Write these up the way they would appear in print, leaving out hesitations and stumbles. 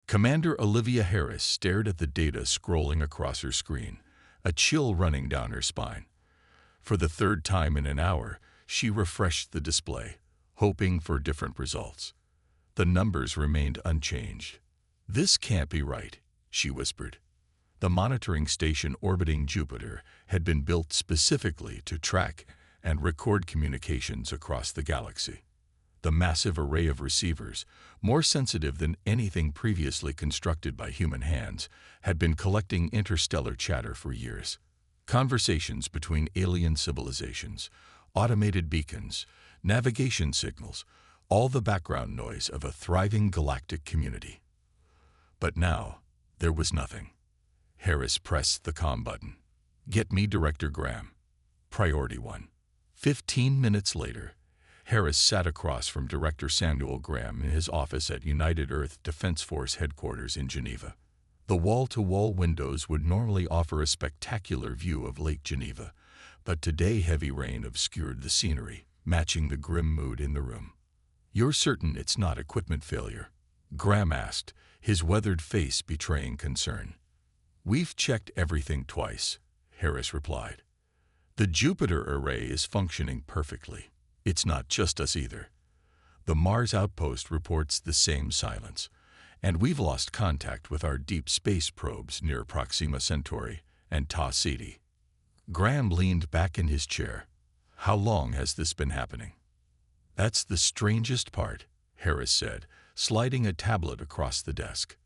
Commander Olivia Harris stared at the data scrolling across her screen, a chill running down her spine. For the third time in an hour, she refreshed the display, hoping for different results. The numbers remained unchanged. "This can't be right," she whispered. The monitoring station orbiting Jupiter had been built specifically to track and record communications across the galaxy. The massive array of receivers, more sensitive than anything previously constructed by human hands, had been collecting interstellar chatter for years. Conversations between alien civilizations, automated beacons, navigation signals, all the background noise of a thriving galactic community. But now, there was nothing. Harris pressed the comm button. "Get me Director Graham. Priority 1. 15 minutes later, Harris sat across from Director Samuel Graham in his office at United Earth Defense Force headquarters in Geneva. The wall-to-wall windows would normally offer a spectacular view of Lake Geneva, but today heavy rain obscured the scenery, matching the grim mood in the room. "You're certain it's not equipment failure?" Graham asked, his weathered face betraying concern. "We've checked everything twice," Harris replied. "The Jupiter array is functioning perfectly. It's not just us either. The Mars outpost reports the same silence, and we've lost contact with our deep space probes near Proxima Centauri and Ta Ceti." Graham leaned back in his chair. "How long has this been happening?" "That's the strangest part," Harris said, sliding a tablet across the desk.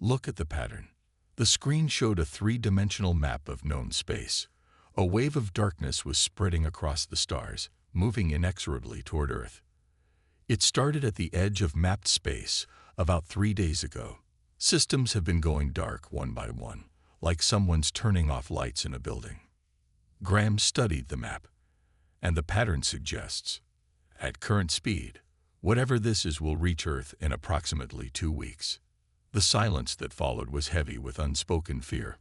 "Look at the pattern." The screen showed a three-dimensional map of known space. A wave of darkness was spreading across the stars, moving inexorably toward Earth. It started at the edge of mapped space about 3 days ago. Systems have been going dark one by one, like someone's turning off lights in a building. Graham studied the map, and the pattern suggests, at current speed, whatever this is will reach Earth in approximately 2 weeks. The silence that followed was heavy with unspoken fear.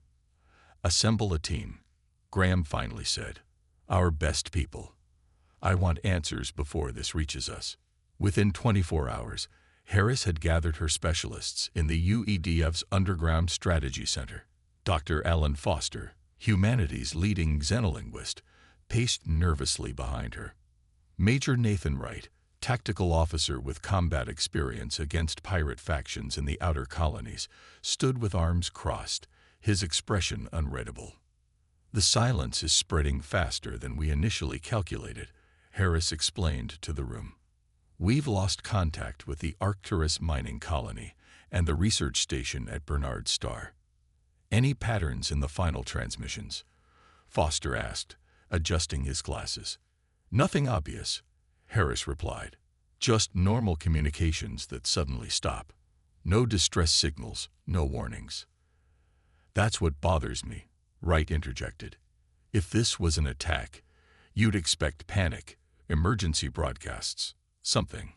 "Assemble a team," Graham finally said. "Our best people. I want answers before this reaches us." Within 24 hours, Harris had gathered her specialists in the UEDF's Underground Strategy Center. Dr. Alan Foster, humanity's leading xenolinguist, paced nervously behind her. Major Nathan Wright, tactical officer with combat experience against pirate factions in the outer colonies, stood with arms crossed, his expression unreadable. "The silence is spreading faster than we initially calculated," Harris explained to the room. "We've lost contact with the Arcturus mining colony and the research station at Bernard Star." "Any patterns in the final transmissions?" Foster asked, adjusting his glasses. "Nothing obvious," Harris replied. "Just normal communications that suddenly stop. No distress signals, no warnings." "That's what bothers me," Wright interjected. "If this was an attack, you'd expect panic, emergency broadcasts, something."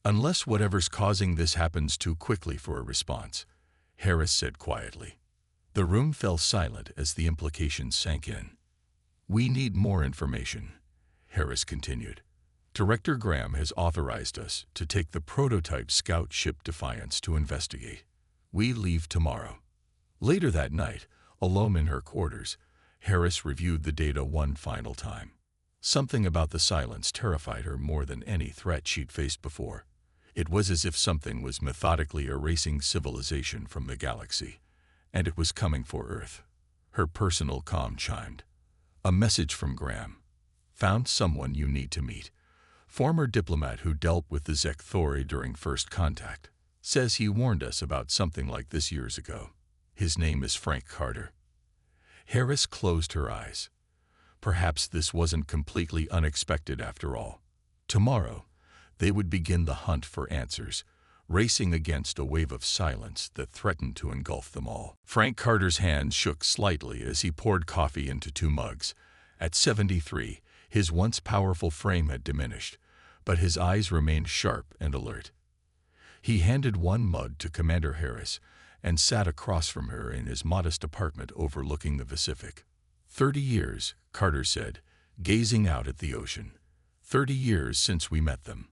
"Unless whatever's causing this happens too quickly for a response," Harris said quietly. The room fell silent as the implications sank in. "We need more information," Harris continued. "Director Graham has authorized us to take the prototype scout ship Defiance to investigate. We leave tomorrow." Later that night, alone in her quarters, Harris reviewed the data one final time. Something about the silence terrified her more than any threat she'd faced before. It was as if something was methodically erasing civilization from the galaxy, and it was coming for Earth. Her personal comm chimed. "A message from Graham. Found someone you need to meet. Former diplomat who dealt with the Zek Thori during first contact. Says he warned us about something like this years ago. His name is Frank Carter." Harris closed her eyes. Perhaps this wasn't completely unexpected after all. Tomorrow, they would begin the hunt for answers, racing against a wave of silence that threatened to engulf them all. Frank Carter's hands shook slightly as he poured coffee into 2 mugs. At 73, his once powerful frame had diminished, but his eyes remained sharp and alert. He handed one mug to Commander Harris and sat across from her in his modest apartment overlooking the Pacific. 30 years, Carter said, gazing out at the ocean. 30 years since we met them.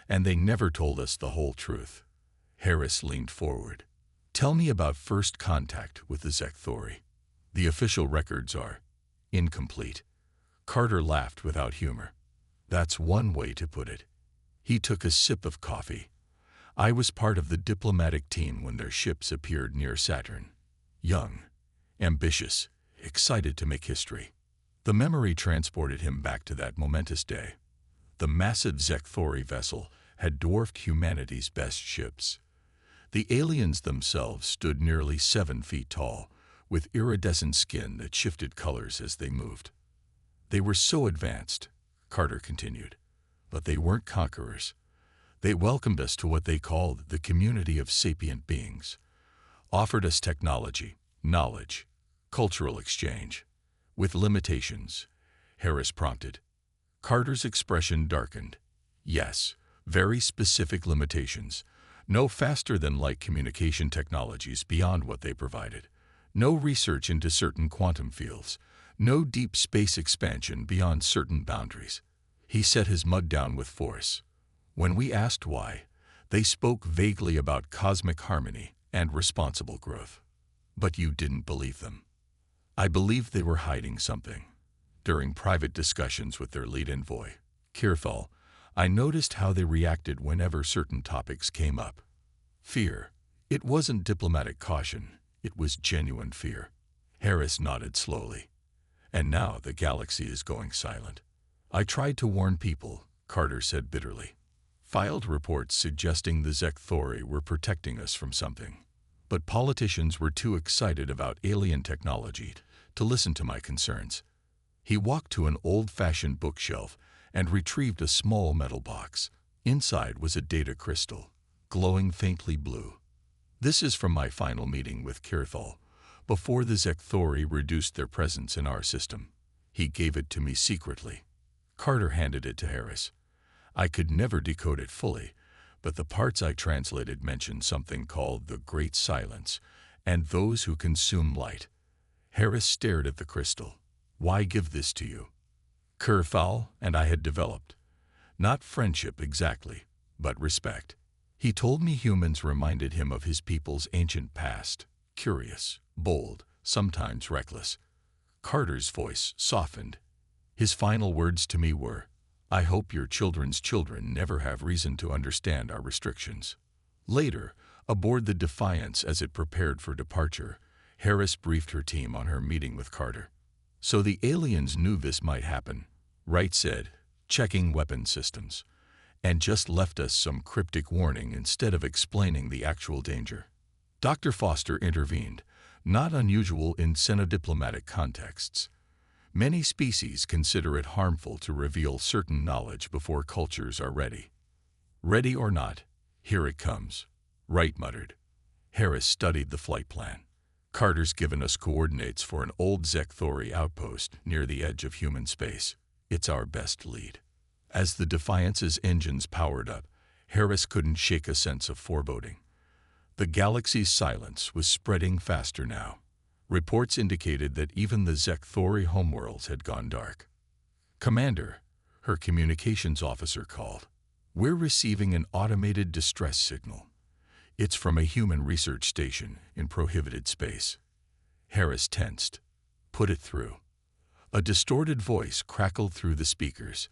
And they never told us the whole truth. Harris leaned forward. Tell me about first contact with the Zekthori. The official records are incomplete. Carter laughed without humor. That's one way to put it. He took a sip of coffee. I was part of the diplomatic team when their ships appeared near Saturn. Young, ambitious, excited to make history. The memory transported him back to that momentous day. The massive Zekthori vessel had dwarfed humanity's best ships. The aliens themselves stood nearly 7 feet tall, with iridescent skin that shifted colors as they moved. They were so advanced, Carter continued, but they weren't conquerors. They welcomed us to what they called the community of sapient beings, offered us technology, knowledge, cultural exchange. With limitations, Harris prompted. Carter's expression darkened. Yes, very specific limitations. No faster-than-light communication technologies beyond what they provided. No research into certain quantum fields. No deep space expansion beyond certain boundaries. He set his mug down with force. When we asked why, they spoke vaguely about cosmic harmony and responsible growth. But you didn't believe them. I believed they were hiding something. During private discussions with their lead envoy, Kirthal, I noticed how they reacted whenever certain topics came up. Fear. It wasn't diplomatic caution, it was genuine fear. Harris nodded slowly. And now the galaxy is going silent. I tried to warn people, Carter said bitterly. Filed reports suggesting the Zekthori were protecting us from something. But politicians were too excited about alien technology to listen to my concerns. He walked to an old-fashioned bookshelf and retrieved a small metal box. Inside was a data crystal, glowing faintly blue. This is from my final meeting with Kirthal, before the Zekthori reduced their presence in our system. He gave it to me secretly. Carter handed it to Harris. I could never decode it fully, but the parts I translated mentioned something called the Great Silence, and those who consume light. Harris stared at the crystal. Why give this to you? Kirthal and I had developed. Not friendship exactly, but respect. He told me humans reminded him of his people's ancient past, curious, bold, sometimes reckless. Carter's voice softened. His final words to me were, I hope your children's children never have reason to understand our restrictions. Later, aboard the Defiance as it prepared for departure, Harris briefed her team on her meeting with Carter. So the aliens knew this might happen, Wright said, checking weapon systems, and just left us some cryptic warning instead of explaining the actual danger. Dr. Foster intervened, not unusual in Senodiplomatic contexts. Many species consider it harmful to reveal certain knowledge before cultures are ready. Ready or not, here it comes, Wright muttered. Harris studied the flight plan. Carter's given us coordinates for an old Zekthori outpost near the edge of human space. It's our best lead. As the Defiance's engines powered up, Harris couldn't shake a sense of foreboding. The galaxy's silence was spreading faster now. Reports indicated that even the Zekthori homeworlds had gone dark. Commander, her communications officer called. We're receiving an automated distress signal. It's from a human research station in prohibited space. Harris tensed. Put it through. A distorted voice crackled through the speakers.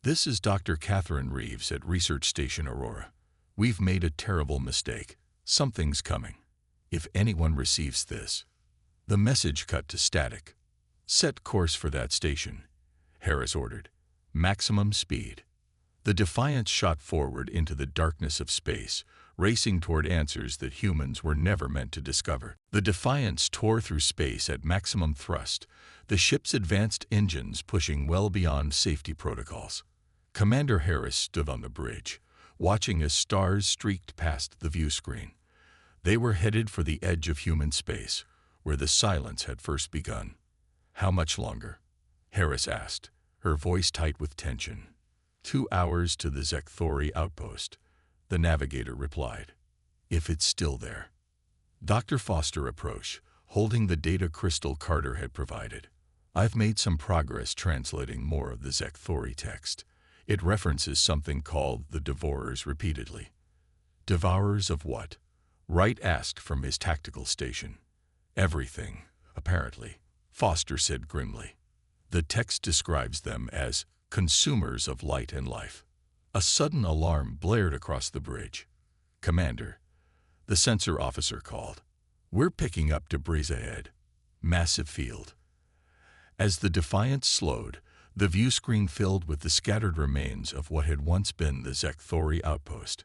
This is Dr. Catherine Reeves at Research Station Aurora. We've made a terrible mistake. Something's coming. If anyone receives this. The message cut to static. Set course for that station, Harris ordered. Maximum speed. The Defiance shot forward into the darkness of space, racing toward answers that humans were never meant to discover. The Defiance tore through space at maximum thrust, the ship's advanced engines pushing well beyond safety protocols. Commander Harris stood on the bridge, watching as stars streaked past the view screen. They were headed for the edge of human space, where the silence had first begun. How much longer? Harris asked, her voice tight with tension. 2 hours to the Zekthori outpost, the navigator replied. If it's still there. Dr. Foster approached, holding the data crystal Carter had provided. I've made some progress translating more of the Zekthori text. It references something called the Devourers repeatedly. Devourers of what? Wright asked from his tactical station. Everything, apparently, Foster said grimly. The text describes them as consumers of light and life. A sudden alarm blared across the bridge. "Commander," the sensor officer called. "We're picking up debris ahead. Massive field." As the Defiance slowed, the view screen filled with the scattered remains of what had once been the Zekthori outpost.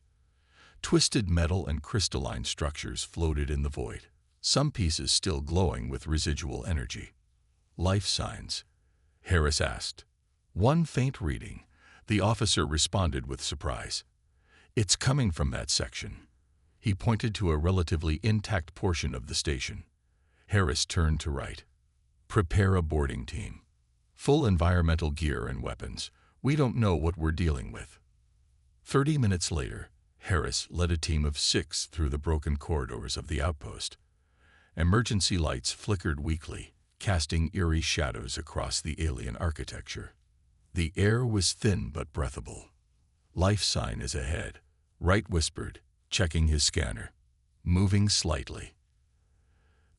Twisted metal and crystalline structures floated in the void, some pieces still glowing with residual energy. "Life signs?" Harris asked. "One faint reading," the officer responded with surprise. "It's coming from that section." He pointed to a relatively intact portion of the station. Harris turned to Wright. "Prepare a boarding team. Full environmental gear and weapons. We don't know what we're dealing with." 30 minutes later, Harris led a team of 6 through the broken corridors of the outpost. Emergency lights flickered weakly, casting eerie shadows across the alien architecture. The air was thin but breathable. "Life sign is ahead," Wright whispered, checking his scanner. "Moving slightly."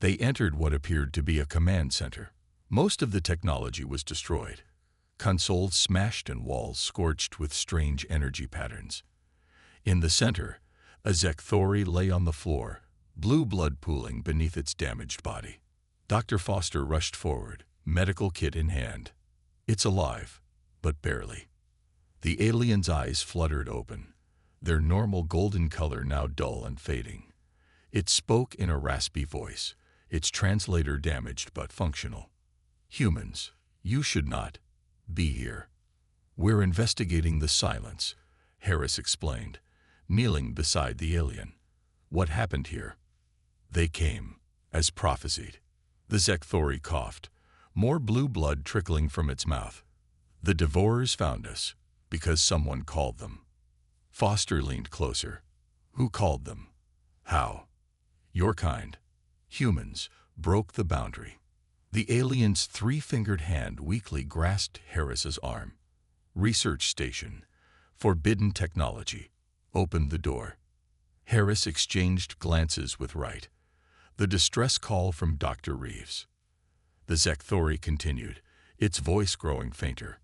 They entered what appeared to be a command center. Most of the technology was destroyed. Consoles smashed and walls scorched with strange energy patterns. In the center, a Zekthori lay on the floor, blue blood pooling beneath its damaged body. Dr. Foster rushed forward, medical kit in hand. "It's alive, but barely." The alien's eyes fluttered open, their normal golden color now dull and fading. It spoke in a raspy voice, its translator damaged but functional. "Humans, you should not be here. We're investigating the silence," Harris explained, kneeling beside the alien. "What happened here?" "They came, as prophesied." The Zekthori coughed, more blue blood trickling from its mouth. "The Devourers found us, because someone called them." Foster leaned closer. "Who called them? How?" "Your kind. Humans broke the boundary." The alien's 3-fingered hand weakly grasped Harris's arm. "Research station. Forbidden technology. Open the door." Harris exchanged glances with Wright. The distress call from Dr. Reeves. The Zekthori continued, its voice growing fainter.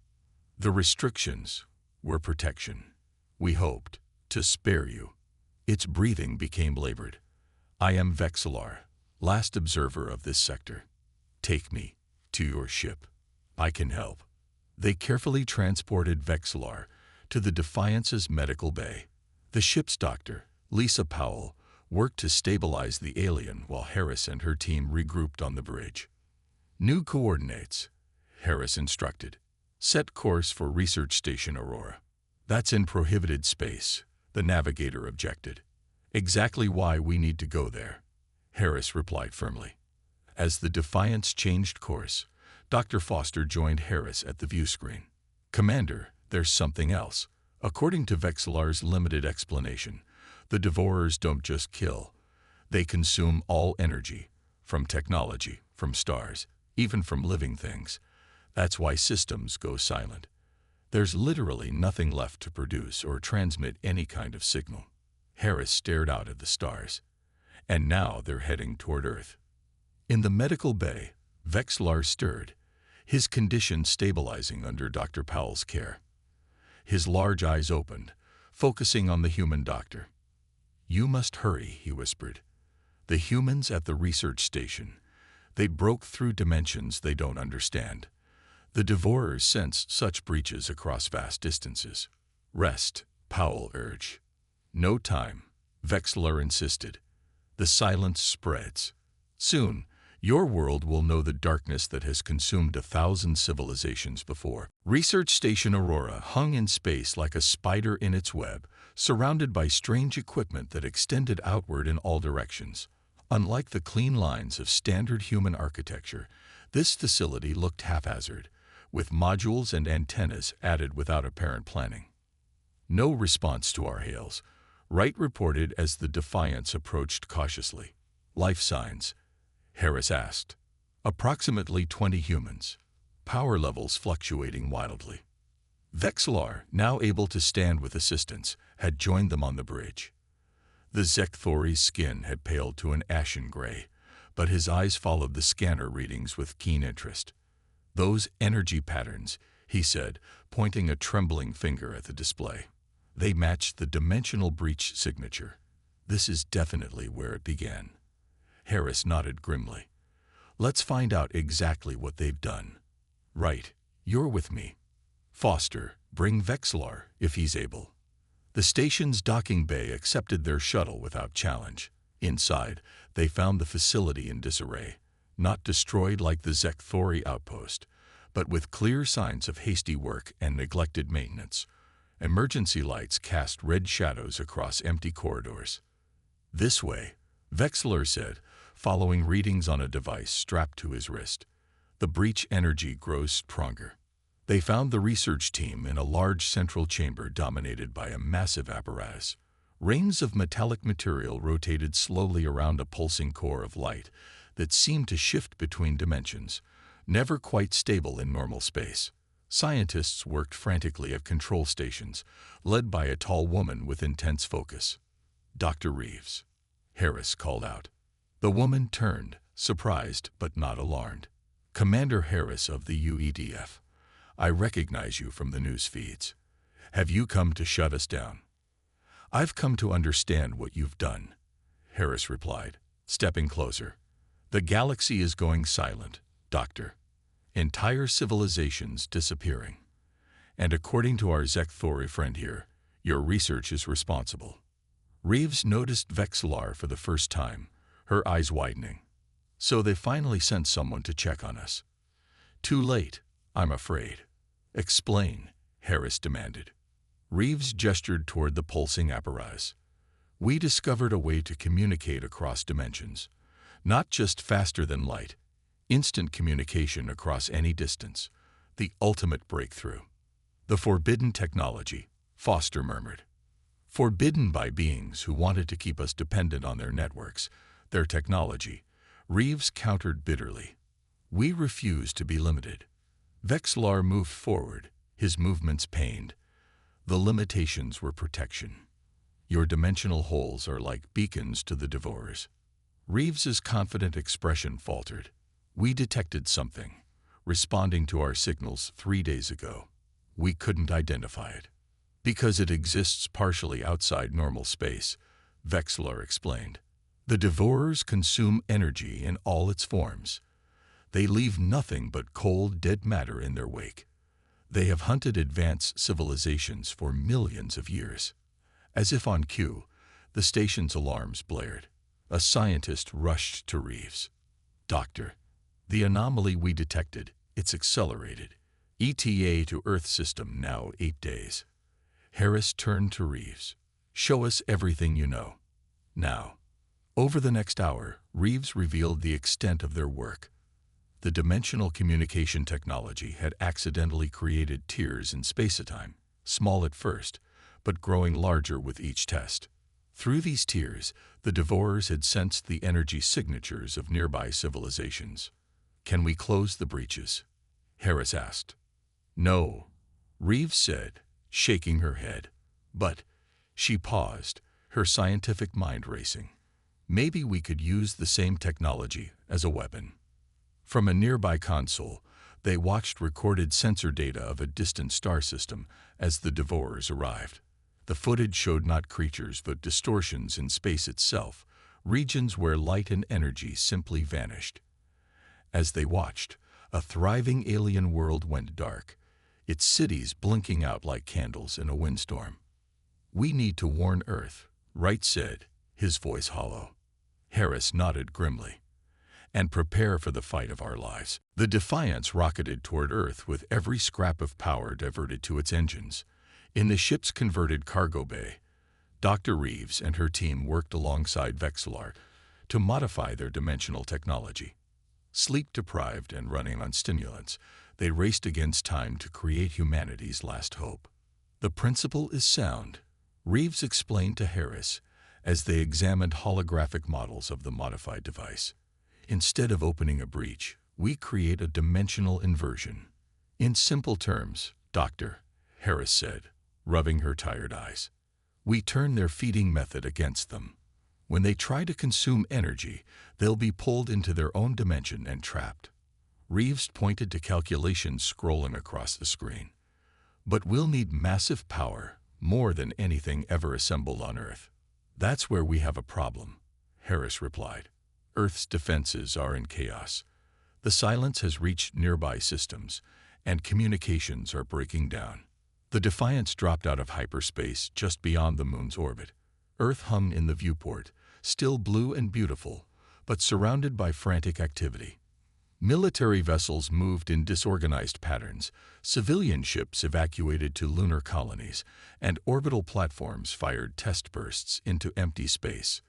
"The restrictions were protection. We hoped to spare you." Its breathing became labored. "I am Vexillar, last observer of this sector. Take me to your ship. I can help." They carefully transported Vexillar to the Defiance's medical bay. The ship's doctor, Lisa Powell, worked to stabilize the alien while Harris and her team regrouped on the bridge. "New coordinates," Harris instructed. "Set course for Research Station Aurora." "That's in prohibited space," the navigator objected. "Exactly why we need to go there," Harris replied firmly. As the Defiance changed course, Dr. Foster joined Harris at the view screen. "Commander, there's something else." According to Vexillar's limited explanation, the Devourers don't just kill. They consume all energy, from technology, from stars, even from living things. That's why systems go silent. There's literally nothing left to produce or transmit any kind of signal. Harris stared out at the stars. And now they're heading toward Earth. In the medical bay, Vexillar stirred, his condition stabilizing under Dr. Powell's care. His large eyes opened, focusing on the human doctor. "You must hurry," he whispered. "The humans at the research station, they broke through dimensions they don't understand. The Devourers sense such breaches across vast distances." "Rest," Powell urged. "No time," Vexillar insisted. "The silence spreads. Soon, your world will know the darkness that has consumed 1,000 civilizations before." Research Station Aurora hung in space like a spider in its web, surrounded by strange equipment that extended outward in all directions. Unlike the clean lines of standard human architecture, this facility looked haphazard, with modules and antennas added without apparent planning. "No response to our hails," Wright reported as the Defiance approached cautiously. "Life signs?" Harris asked. "Approximately 20 humans. Power levels fluctuating wildly." Vexillar, now able to stand with assistance, had joined them on the bridge. The Zekthori's skin had paled to an ashen gray, but his eyes followed the scanner readings with keen interest. "Those energy patterns," he said, pointing a trembling finger at the display. "They match the dimensional breach signature. This is definitely where it began." Harris nodded grimly. "Let's find out exactly what they've done." "Right, you're with me. Foster, bring Vexlar, if he's able." The station's docking bay accepted their shuttle without challenge. Inside, they found the facility in disarray, not destroyed like the Zekthori outpost, but with clear signs of hasty work and neglected maintenance. Emergency lights cast red shadows across empty corridors. "This way," Vexlar said, following readings on a device strapped to his wrist. The breach energy grows stronger. They found the research team in a large central chamber dominated by a massive apparatus. Rings of metallic material rotated slowly around a pulsing core of light that seemed to shift between dimensions, never quite stable in normal space. Scientists worked frantically at control stations, led by a tall woman with intense focus. "Dr. Reeves," Harris called out. The woman turned, surprised but not alarmed. "Commander Harris of the UEDF. I recognize you from the news feeds. Have you come to shut us down?" "I've come to understand what you've done," Harris replied, stepping closer. "The galaxy is going silent, Doctor. Entire civilizations disappearing. And according to our Zekthori friend here, your research is responsible." Reeves noticed Vexlar for the first time, her eyes widening. "So they finally sent someone to check on us." "Too late, I'm afraid." "Explain," Harris demanded. Reeves gestured toward the pulsing apparatus. "We discovered a way to communicate across dimensions. Not just faster than light, instant communication across any distance. The ultimate breakthrough." "The forbidden technology," Foster murmured. "Forbidden by beings who wanted to keep us dependent on their networks, their technology," Reeves countered bitterly. "We refuse to be limited." Vexlar moved forward, his movements pained. "The limitations were protection. Your dimensional holes are like beacons to the devourers." Reeves's confident expression faltered. "We detected something, responding to our signals 3 days ago. We couldn't identify it." "Because it exists partially outside normal space," Vexlar explained. "The devourers consume energy in all its forms. They leave nothing but cold, dead matter in their wake. They have hunted advanced civilizations for millions of years." As if on cue, the station's alarms blared. A scientist rushed to Reeves. "Doctor, the anomaly we detected, it's accelerated. ETA to Earth system now 8 days." Harris turned to Reeves. "Show us everything you know. Now." Over the next hour, Reeves revealed the extent of their work. The dimensional communication technology had accidentally created tiers in space-time, small at first, but growing larger with each test. Through these tiers, the devourers had sensed the energy signatures of nearby civilizations. "Can we close the breaches?" Harris asked. "No," Reeves said, shaking her head. "But," she paused, her scientific mind racing, "maybe we could use the same technology as a weapon." From a nearby console, they watched recorded sensor data of a distant star system as the devourers arrived. The footage showed not creatures but distortions in space itself, regions where light and energy simply vanished. As they watched, a thriving alien world went dark, its cities blinking out like candles in a windstorm. "We need to warn Earth," Wright said, his voice hollow. Harris nodded grimly. "And prepare for the fight of our lives." The Defiance rocketed toward Earth with every scrap of power diverted to its engines. In the ship's converted cargo bay, Dr. Reeves and her team worked alongside Vexlar to modify their dimensional technology. Sleep-deprived and running on stimulants, they raced against time to create humanity's last hope. "The principle is sound," Reeves explained to Harris as they examined holographic models of the modified device. "Instead of opening a breach, we create a dimensional inversion." "In simple terms, Doctor," Harris said, rubbing her tired eyes, "we turn their feeding method against them. When they try to consume energy, they'll be pulled into their own dimension and trapped. Reeves pointed to calculations scrolling across the screen. But we'll need massive power, more than anything ever assembled on Earth. That's where we have a problem, Harris replied. Earth's defenses are in chaos. The silence has reached nearby systems, and communications are breaking down. The Defiance dropped out of hyperspace just beyond the moon's orbit. Earth hung in the viewport, still blue and beautiful, but surrounded by frantic activity. Military vessels moved in disorganized patterns, civilian ships evacuated to lunar colonies, and orbital platforms fired test bursts into empty space.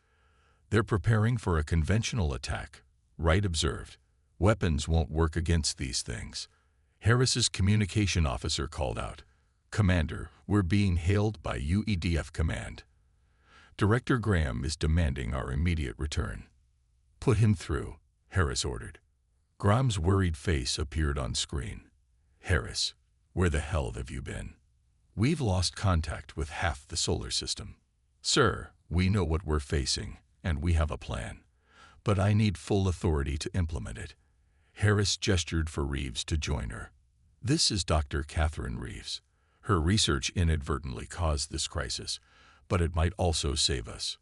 They're preparing for a conventional attack, Wright observed. Weapons won't work against these things. Harris's communication officer called out, "Commander, we're being hailed by UEDF Command. Director Graham is demanding our immediate return." "Put him through," Harris ordered. Graham's worried face appeared on screen. "Harris, where the hell have you been? We've lost contact with half the solar system." "Sir, we know what we're facing, and we have a plan. But I need full authority to implement it." Harris gestured for Reeves to join her. "This is Dr. Catherine Reeves. Her research inadvertently caused this crisis, but it might also save us."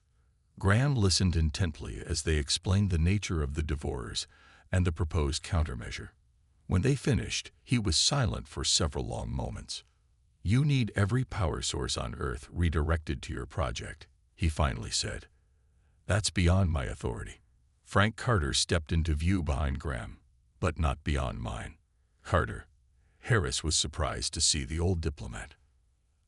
Graham listened intently as they explained the nature of the devourers and the proposed countermeasure. When they finished, he was silent for several long moments. "You need every power source on Earth redirected to your project," he finally said. "That's beyond my authority." Frank Carter stepped into view behind Graham, but not beyond mine. "Carter." Harris was surprised to see the old diplomat.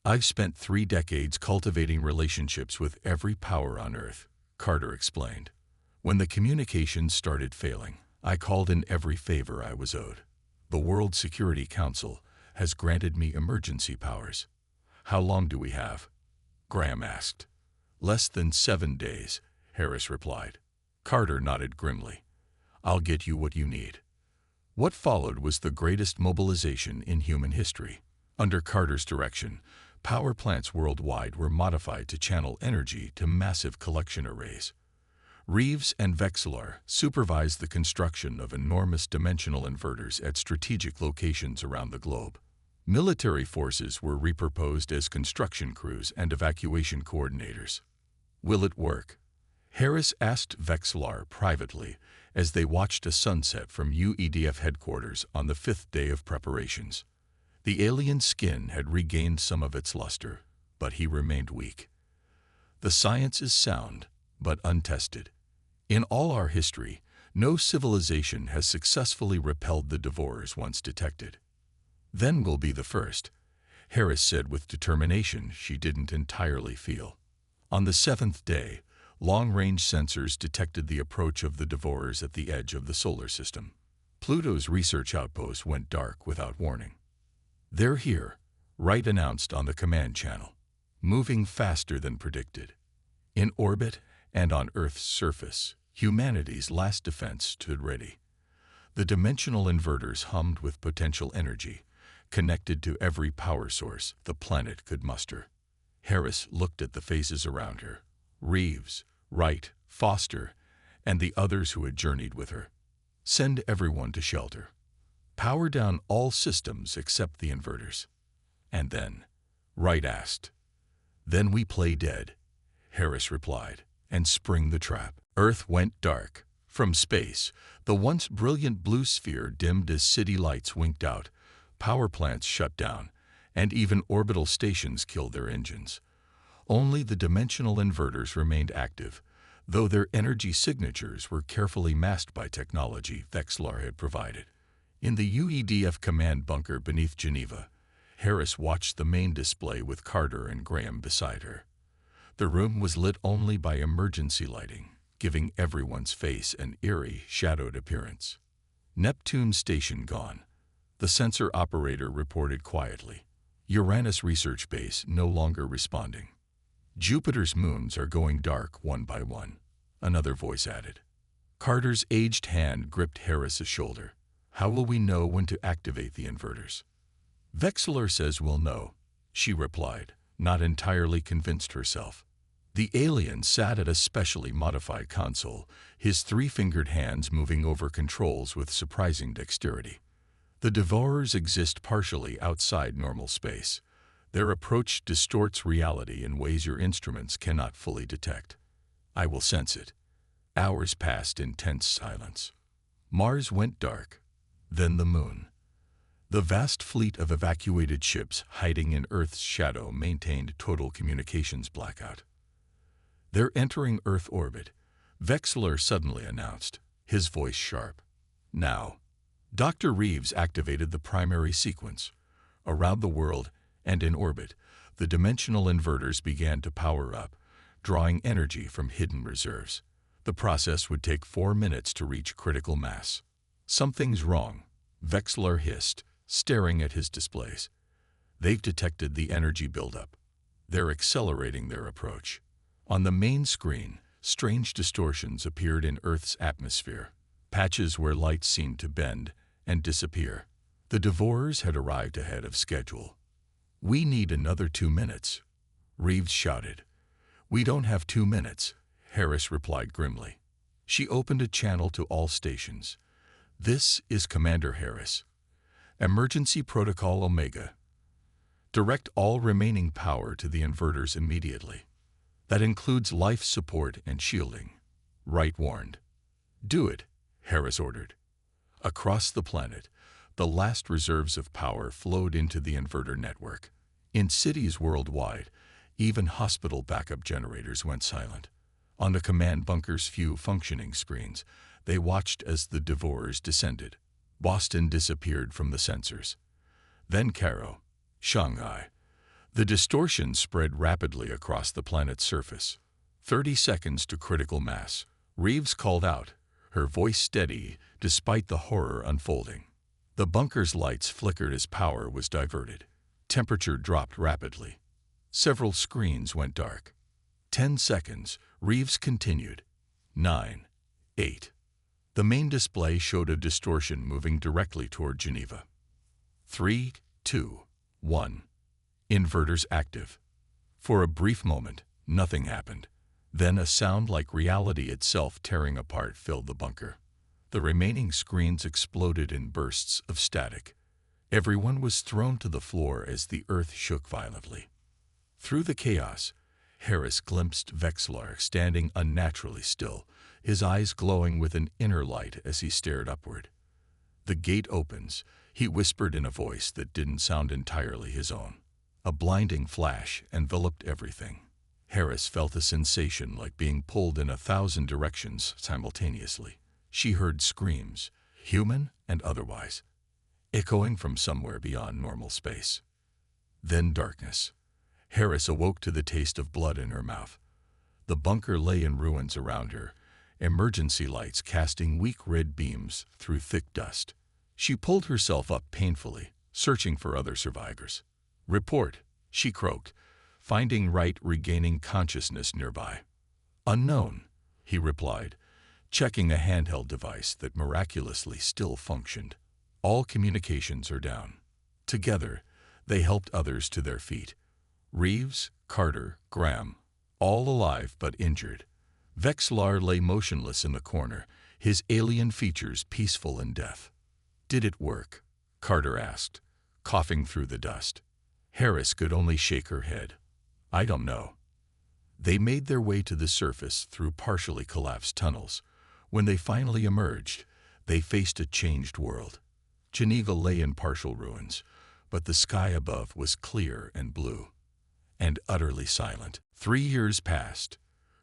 "I've spent 3 decades cultivating relationships with every power on Earth," Carter explained. "When the communications started failing, I called in every favor I was owed. The World Security Council has granted me emergency powers." "How long do we have?" Graham asked. "Less than 7 days," Harris replied. Carter nodded grimly. "I'll get you what you need." What followed was the greatest mobilization in human history. Under Carter's direction, power plants worldwide were modified to channel energy to massive collection arrays. Reeves and Vexlar supervised the construction of enormous dimensional inverters at strategic locations around the globe. Military forces were repurposed as construction crews and evacuation coordinators. "Will it work?" Harris asked Vexlar privately as they watched a sunset from UEDF headquarters on the 5th day of preparations. The alien skin had regained some of its luster, but he remained weak. "The science is sound, but untested. In all our history, no civilization has successfully repelled the devourers once detected." "Then we'll be the first," Harris said with determination she didn't entirely feel. On the 7th day, long-range sensors detected the approach of the devourers at the edge of the solar system. Pluto's research outpost went dark without warning. "They're here," Wright announced on the command channel, "moving faster than predicted." In orbit and on Earth's surface, humanity's last defense stood ready. The dimensional inverters hummed with potential energy, connected to every power source the planet could muster. Harris looked at the faces around her: Reeves, Wright, Foster, and the others who had journeyed with her. "Send everyone to shelter. Power down all systems except the inverters." "And then?" Wright asked. "Then we play dead," Harris replied, "and spring the trap." Earth went dark. From space, the once brilliant blue sphere dimmed as city lights winked out, power plants shut down, and even orbital stations killed their engines. Only the dimensional inverters remained active, though their energy signatures were carefully masked by technology Vexlar had provided. In the UEDF command bunker beneath Geneva, Harris watched the main display with Carter and Graham beside her. The room was lit only by emergency lighting, giving everyone's face an eerie, shadowed appearance. "Neptune station gone," the sensor operator reported quietly. "Uranus research base no longer responding." "Jupiter's moons are going dark one by one," another voice added. Carter's aged hand gripped Harris's shoulder. "How will we know when to activate the inverters?" "Vexlar says we'll know," she replied, not entirely convinced herself. The alien sat at a specially modified console, his three-fingered hands moving over controls with surprising dexterity. The Devourers exist partially outside normal space. Their approach distorts reality in ways your instruments cannot fully detect. I will sense it. Hours passed in tense silence. Mars went dark, then the moon. The vast fleet of evacuated ships hiding in Earth's shadow maintained total communications blackout. "They're entering Earth orbit," Vexler suddenly announced, his voice sharp. "Now." Dr. Reeves activated the primary sequence. Around the world and in orbit, the dimensional inverters began to power up, drawing energy from hidden reserves. The process would take 4 minutes to reach critical mass. "Something's wrong," Vexler hissed, staring at his displays. "They've detected the energy buildup. They're accelerating their approach." On the main screen, strange distortions appeared in Earth's atmosphere, patches where light seemed to bend and disappear. The Devourers had arrived ahead of schedule. "We need another 2 minutes," Reeves shouted. "We don't have 2 minutes," Harris replied grimly. She opened a channel to all stations. "This is Commander Harris. Emergency Protocol Omega. Direct all remaining power to the inverters immediately. That includes life support and shielding." Wright warned. "Do it," Harris ordered. Across the planet, the last reserves of power flowed into the inverter network. In cities worldwide, even hospital backup generators went silent. On the command bunker's few functioning screens, they watched as the Devourers descended. Boston disappeared from the sensors. Then Cairo, Shanghai. The distortion spread rapidly across the planet's surface. 30 seconds to critical mass, Reeves called out, her voice steady despite the horror unfolding. The bunker's lights flickered as power was diverted. Temperature dropped rapidly. Several screens went dark. 10 seconds, Reeves continued. 9, 8. The main display showed a distortion moving directly toward Geneva. 3, 2, 1. Inverters active. For a brief moment, nothing happened. Then a sound like reality itself tearing apart filled the bunker. The remaining screens exploded in bursts of static. Everyone was thrown to the floor as the earth shook violently. Through the chaos, Harris glimpsed Vexlar standing unnaturally still, his eyes glowing with an inner light as he stared upward. "The gate opens," he whispered in a voice that didn't sound entirely his own. A blinding flash enveloped everything. Harris felt a sensation like being pulled in 1,000 directions simultaneously. She heard screams, human and otherwise, echoing from somewhere beyond normal space. Then darkness. Harris awoke to the taste of blood in her mouth. The bunker lay in ruins around her, emergency lights casting weak red beams through thick dust. She pulled herself up painfully, searching for other survivors. "Report," she croaked, finding Wright regaining consciousness nearby. "Unknown," he replied, checking a handheld device that miraculously still functioned. "All communications are down." Together, they helped others to their feet. Reeves, Carter, Graham, all alive but injured. Vexlar lay motionless in the corner, his alien features peaceful in death. "Did it work?" Carter asked, coughing through the dust. Harris could only shake her head. "I don't know." They made their way to the surface through partially collapsed tunnels. When they finally emerged, they faced a changed world. Geneva lay in partial ruins, but the sky above was clear and blue, and utterly silent. 3 years passed.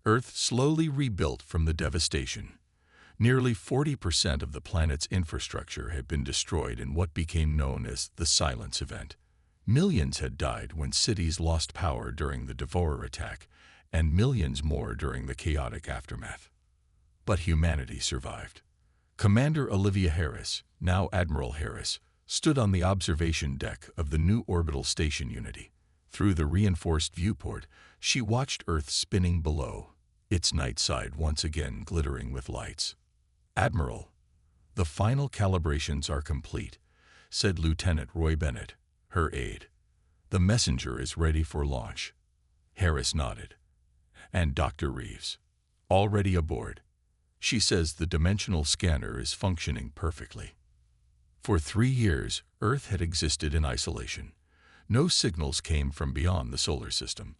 Earth slowly rebuilt from the devastation. Nearly 40% of the planet's infrastructure had been destroyed in what became known as the Silence Event. Millions had died when cities lost power during the Devourer attack, and millions more during the chaotic aftermath. But humanity survived. Commander Olivia Harris, now Admiral Harris, stood on the observation deck of the new orbital station Unity. Through the reinforced viewport, she watched Earth spinning below, its night side once again glittering with lights. "Admiral, the final calibrations are complete," said Lieutenant Roy Bennett, her aide. "The messenger is ready for launch." Harris nodded. and Dr. Reeves, already aboard. She says the dimensional scanner is functioning perfectly. For 3 years, Earth had existed in isolation. No signals came from beyond the solar system.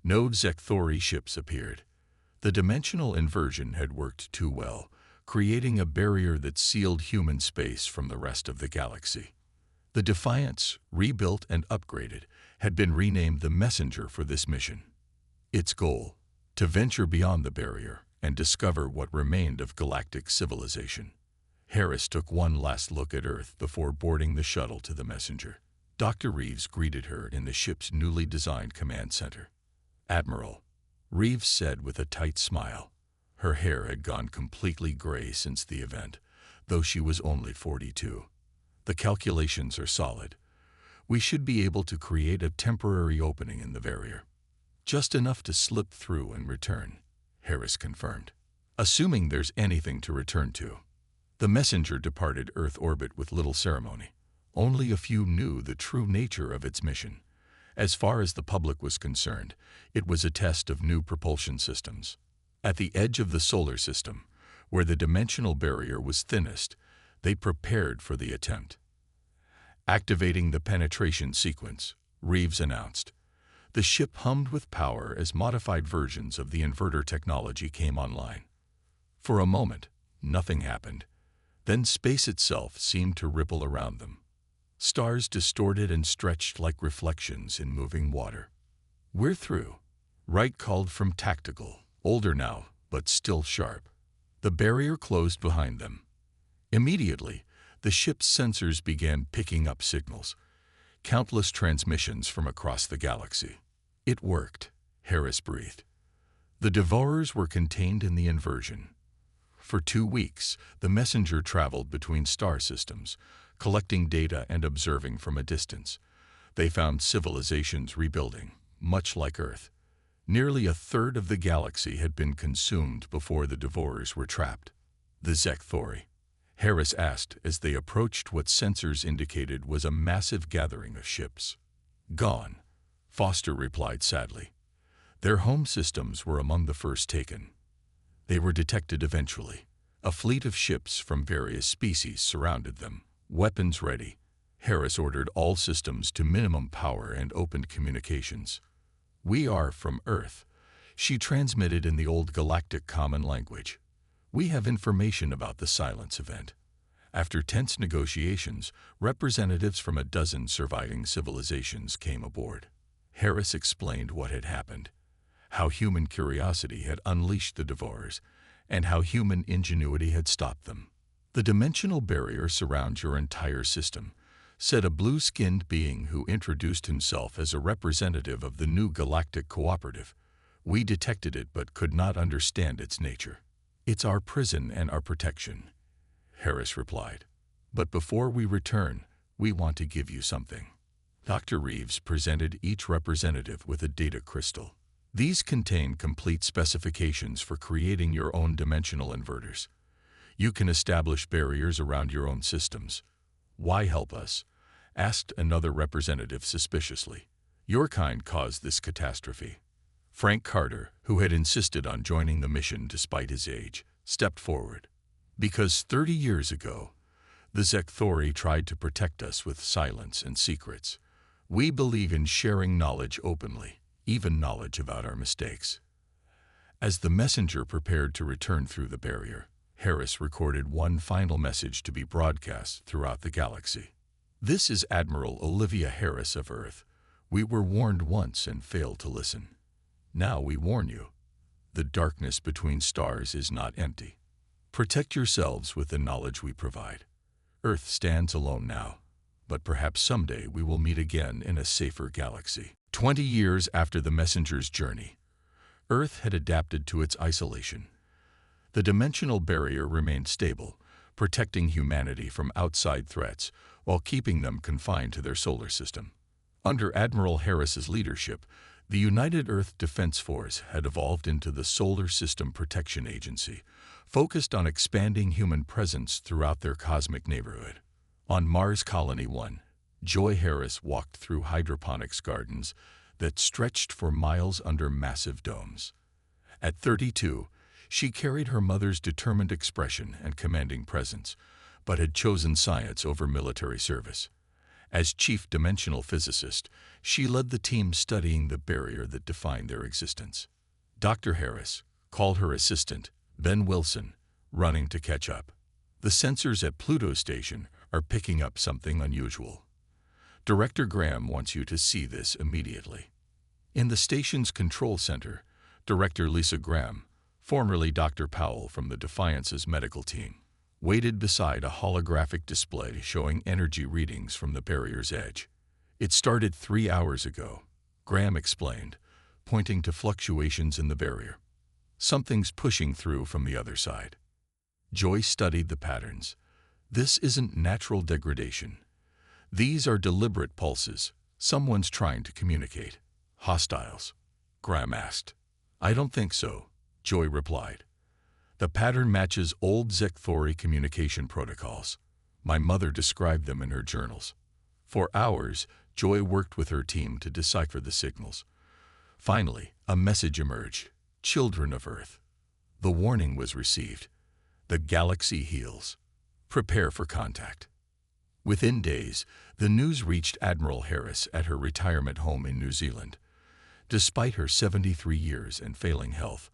No Zekthori ships appeared. The dimensional inversion had worked too well, creating a barrier that sealed human space from the rest of the galaxy. The Defiance, rebuilt and upgraded, had been renamed the Messenger for this mission. Its goal: to venture beyond the barrier and discover what remained of galactic civilization. Harris took one last look at Earth before boarding the shuttle to the Messenger. Dr. Reeves greeted her in the ship's newly designed command center. "Admiral," Reeves said with a tight smile. Her hair had gone completely gray since the event, though she was only 42. "The calculations are solid. We should be able to create a temporary opening in the barrier. Just enough to slip through and return," Harris confirmed. "Assuming there's anything to return to." The Messenger departed Earth orbit with little ceremony. Only a few knew the true nature of its mission. As far as the public was concerned, it was a test of new propulsion systems. At the edge of the solar system, where the dimensional barrier was thinnest, they prepared for the attempt. Activating the penetration sequence, Reeves announced. The ship hummed with power as modified versions of the inverter technology came online. For a moment, nothing happened. Then space itself seemed to ripple around them. Stars distorted and stretched like reflections in moving water. "We're through," Wright called from tactical, older now, but still sharp. The barrier closed behind them. Immediately, the ship's sensors began picking up signals. Countless transmissions from across the galaxy. "It worked," Harris breathed. The Devourers were contained in the inversion. For 2 weeks, the Messenger traveled between star systems, collecting data and observing from a distance. They found civilizations rebuilding, much like Earth. Nearly a third of the galaxy had been consumed before the Devourers were trapped. "The Zekthori?" Harris asked as they approached what sensors indicated was a massive gathering of ships. "Gone," Foster replied sadly. Their home systems were among the first taken. They were detected eventually. A fleet of ships from various species surrounded them, weapons ready. Harris ordered all systems to minimum power and opened communications. "We are from Earth," she transmitted in the old galactic common language. "We have information about the Silence event." After tense negotiations, representatives from a dozen surviving civilizations came aboard. Harris explained what had happened, how human curiosity had unleashed the Devourers, and how human ingenuity had stopped them. "The dimensional barrier surrounds your entire system," said a blue-skinned being who introduced himself as a representative of the new galactic cooperative. "We detected it but could not understand its nature. It's our prison and our protection," Harris replied. "But before we return, we want to give you something." Dr. Reeves presented each representative with a data crystal. These contain complete specifications for creating your own dimensional inverters. You can establish barriers around your own systems. "Why help us?" asked another representative suspiciously. "Your kind caused this catastrophe." Frank Carter, who had insisted on joining the mission despite his age, stepped forward. "Because 30 years ago, the Zekthori tried to protect us with silence and secrets. We believe in sharing knowledge openly, even knowledge about our mistakes." As the Messenger prepared to return through the barrier, Harris recorded one final message to be broadcast throughout the galaxy. "This is Admiral Olivia Harris of Earth. We were warned once and failed to listen. Now we warn you. The darkness between stars is not empty. Protect yourselves with the knowledge we provide. Earth stands alone now, but perhaps someday we will meet again in a safer galaxy." 20 years after the Messenger's journey, Earth had adapted to its isolation. The dimensional barrier remained stable, protecting humanity from outside threats while keeping them confined to their solar system. Under Admiral Harris's leadership, the United Earth Defense Force had evolved into the Solar System Protection Agency, focused on expanding human presence throughout their cosmic neighborhood. On Mars Colony 1, Joy Harris walked through hydroponics gardens that stretched for miles under massive domes. At 32, she carried her mother's determined expression and commanding presence, but had chosen science over military service. As chief dimensional physicist, she led the team studying the barrier that defined their existence. Dr. Harris called her assistant, Ben Wilson, running to catch up. The sensors at Pluto Station are picking up something unusual. Director Graham wants you to see this immediately. In the station's control center, Director Lisa Graham, formerly Dr. Powell from the Defiance's medical team, waited beside a holographic display showing energy readings from the barrier's edge. It started 3 hours ago, Graham explained, pointing to fluctuations in the barrier. Something's pushing through from the other side. Joy studied the patterns. This isn't natural degradation. These are deliberate pulses. Someone's trying to communicate. Hostiles? Graham asked. I don't think so, Joy replied. The pattern matches old Zekthori communication protocols. My mother described them in her journals. For hours, Joy worked with her team to decipher the signals. Finally, a message emerged. Children of Earth. The warning was received. The galaxy heals. Prepare for contact. Within days, the news reached Admiral Harris at her retirement home in New Zealand. Despite her 73 years and failing health,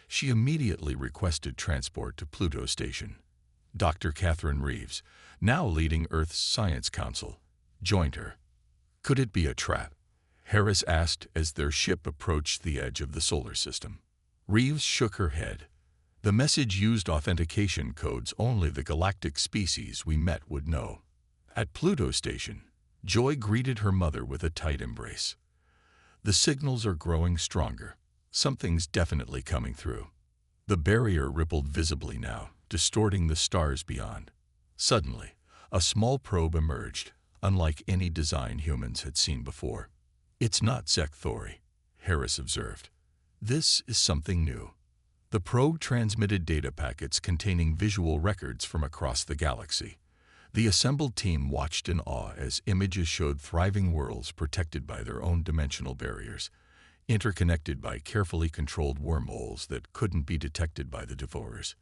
she immediately requested transport to Pluto Station. Dr. Catherine Reeves, now leading Earth's Science Council, joined her. Could it be a trap? Harris asked as their ship approached the edge of the solar system. Reeves shook her head. The message used authentication codes only the galactic species we met would know. At Pluto Station, Joy greeted her mother with a tight embrace. The signals are growing stronger. Something's definitely coming through. The barrier rippled visibly now, distorting the stars beyond. Suddenly, a small probe emerged, unlike any design humans had seen before. It's not Zekthori, Harris observed. This is something new. The probe transmitted data packets containing visual records from across the galaxy. The assembled team watched in awe as images showed thriving worlds protected by their own dimensional barriers, interconnected by carefully controlled wormholes that couldn't be detected by the devourers.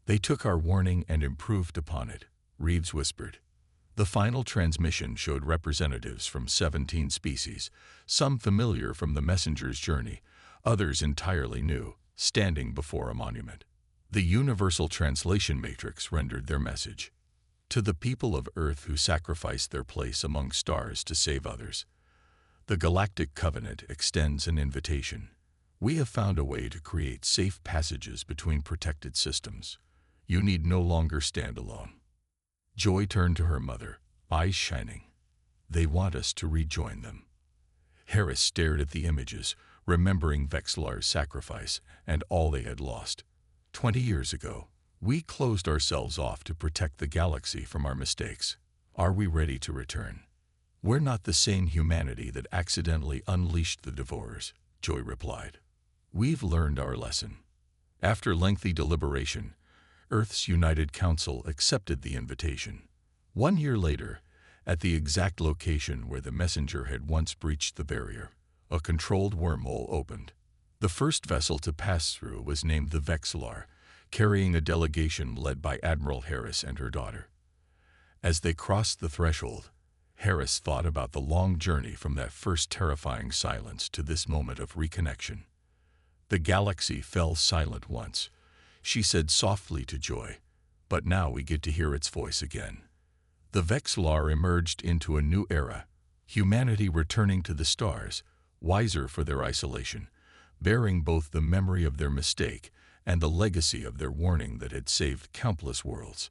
They took our warning and improved upon it, Reeves whispered. The final transmission showed representatives from 17 species, some familiar from the messenger's journey, others entirely new, standing before a monument. The universal translation matrix rendered their message. To the people of Earth who sacrificed their place among stars to save others, the Galactic Covenant extends an invitation. We have found a way to create safe passages between protected systems. You need no longer stand alone. Joy turned to her mother, eyes shining. They want us to rejoin them. Harris stared at the images, remembering Vexlar's sacrifice and all they had lost. 20 years ago, we closed ourselves off to protect the galaxy from our mistakes. Are we ready to return? We're not the same humanity that accidentally unleashed the devourers, Joy replied. We've learned our lesson. After lengthy deliberation, Earth's United Council accepted the invitation. 1 year later, at the exact location where the messenger had once breached the barrier, a controlled wormhole opened. The first vessel to pass through was named the Vexlar, carrying a delegation led by Admiral Harris and her daughter. As they crossed the threshold, Harris thought about the long journey from that first terrifying silence to this moment of reconnection. The galaxy fell silent once, she said softly to Joy, but now we get to hear its voice again. The Vexlar emerged into a new era, humanity returning to the stars, wiser for their isolation, bearing both the memory of their mistake and the legacy of their warning that had saved countless worlds.